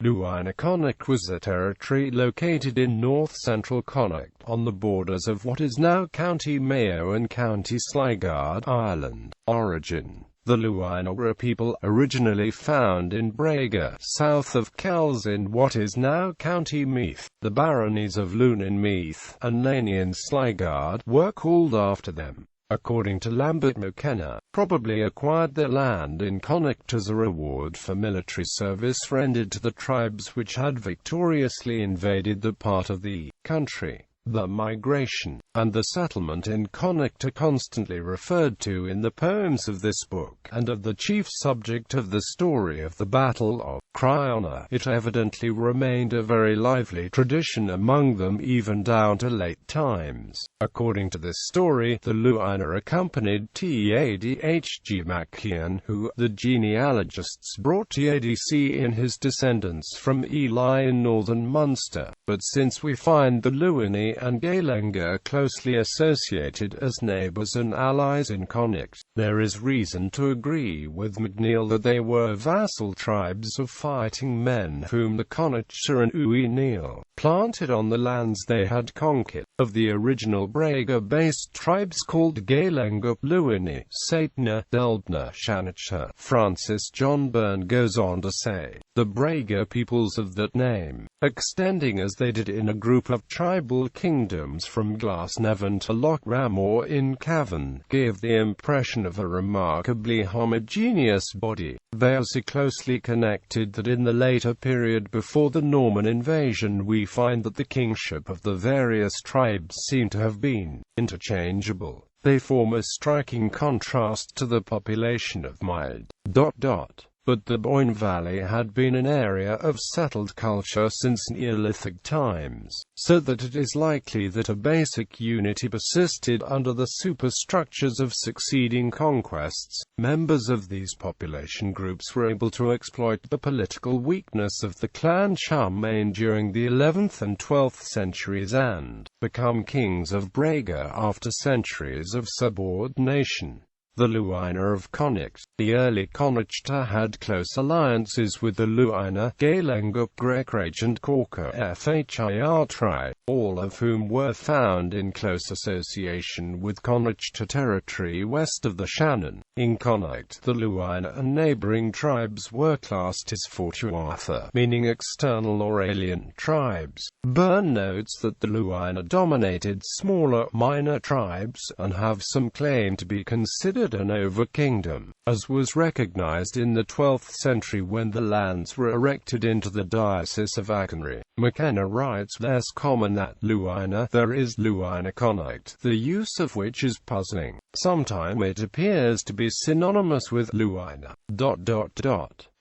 Luighne Connacht was a territory located in north-central Connacht, on the borders of what is now County Mayo and County Sligo, Ireland. Origin: the Luighne were a people originally found in Brega, south of Kells in what is now County Meath. The baronies of Luighne in Meath and Luighne in Sligo were called after them. According to Lambert McKenna, probably acquired their land in Connacht as a reward for military service rendered to the tribes which had victoriously invaded the part of the country. The migration and the settlement in Connacht are constantly referred to in the poems of this book, and of the chief subject of the story of the Battle of Criona. It evidently remained a very lively tradition among them even down to late times. According to this story, the Luighne accompanied Tadhg Macian, who, the genealogists, brought Tadc and his descendants from Ely in northern Munster. But since we find the Luighne and Gaelenga closely associated as neighbours and allies in Connacht, there is reason to agree with McNeill that they were vassal tribes of fighting men whom the Connachtshire and Uí planted on the lands they had conquered. Of the original Brega-based tribes called Gaelenga, Luighne, Satna, Delbna, Shanachar, Francis John Byrne goes on to say, the Brega peoples of that name, extending as they did in a group of tribal kingdoms from Glasnevin to Loch Ramor in Cavan, gave the impression of a remarkably homogeneous body. They are so closely connected that in the later period before the Norman invasion we find that the kingship of the various tribes seem to have been interchangeable. They form a striking contrast to the population of Mayo. But the Boyne Valley had been an area of settled culture since Neolithic times, so that it is likely that a basic unity persisted under the superstructures of succeeding conquests. Members of these population groups were able to exploit the political weakness of the clan Charlemagne during the 11th and 12th centuries and become kings of Brega after centuries of subordination. The Luighne of Connacht. The early Connachtshire had close alliances with the Luighne, Gaelenga, Grecrage and Corca Fhir, all of whom were found in close association with Connachtshire territory west of the Shannon. In Connacht, the Luighne and neighbouring tribes were classed as Fortuatha, meaning external or alien tribes. Byrne notes that the Luighne dominated smaller, minor tribes, and have some claim to be considered an over-kingdom, as was recognized in the 12th century when the lands were erected into the Diocese of Achonry. McKenna writes, less common that Luighne, there is Luighne Connacht, the use of which is puzzling. Sometimes it appears to be synonymous with Luighne.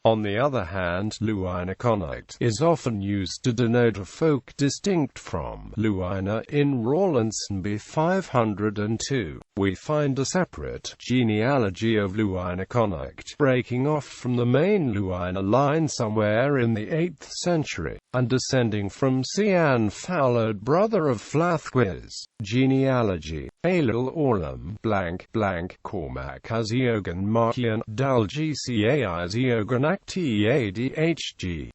On the other hand, Luighne Connacht is often used to denote a folk distinct from Luighne. In Rawlinson 502, we find a separate genealogy of Luighne Connacht, breaking off from the main Luighne line somewhere in the 8th century, and descending from Cian Fallard, brother of Flathwys. Genealogy: Ailil Orlam, Cormac Aziogan Martian, Dalgcai Aziogan Tadhg,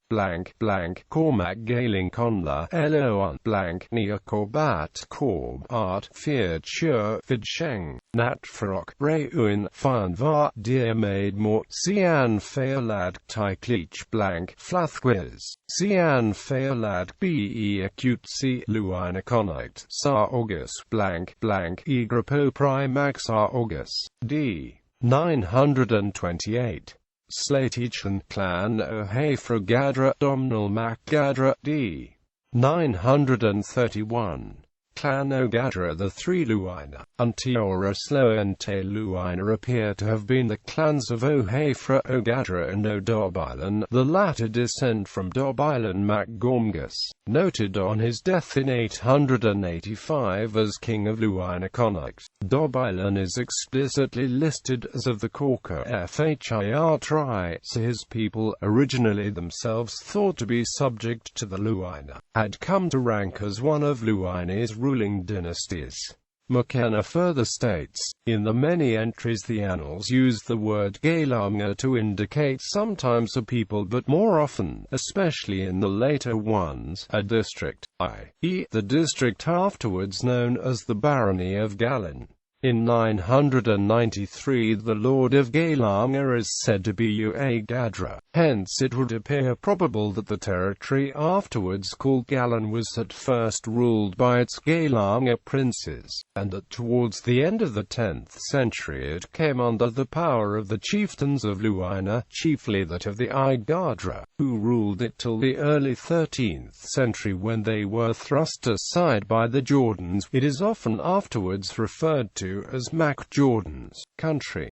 Cormac Gaeling Conla, Eloan, Neacorbat, Corb, Art, Fear Chur, Fidsheng, Natfrock, Reuin, Fanvar, Dear Maid Mort, Cian Fearlad, Tycleach, Flathwys, Cian Fearlad, Be Acute C. Luighne Connacht, Sar August, Egrapo Primax Sar August, D. 928. Slatichan clan O'Hafra Gadra Domnal Mac Gadra D. 931. Clan O'Gadra. The three Luighne, Unteora Sloa and Te Luighne appear to have been the clans of O'Hafra, O'Gadra and O'Dobilan. The latter descend from Dobilan Mac Gormgus, noted on his death in 885 as king of Luighne Connacht. Dobilan is explicitly listed as of the Corca Fhir tribe, so his people, originally themselves thought to be subject to the Luighne, had come to rank as one of Luighne's ruling dynasties. McKenna further states, in the many entries the annals use the word Gaelanga to indicate sometimes a people but more often, especially in the later ones, a district, i.e., the district afterwards known as the Barony of Gallon. In 993 the Lord of Gaelanga is said to be Ua Gadra, hence it would appear probable that the territory afterwards called Gallon was at first ruled by its Gaelanga princes, and that towards the end of the 10th century it came under the power of the chieftains of Luighne, chiefly that of the Gadra, who ruled it till the early 13th century when they were thrust aside by the Jordans. It is often afterwards referred to as Mac Jordan's country.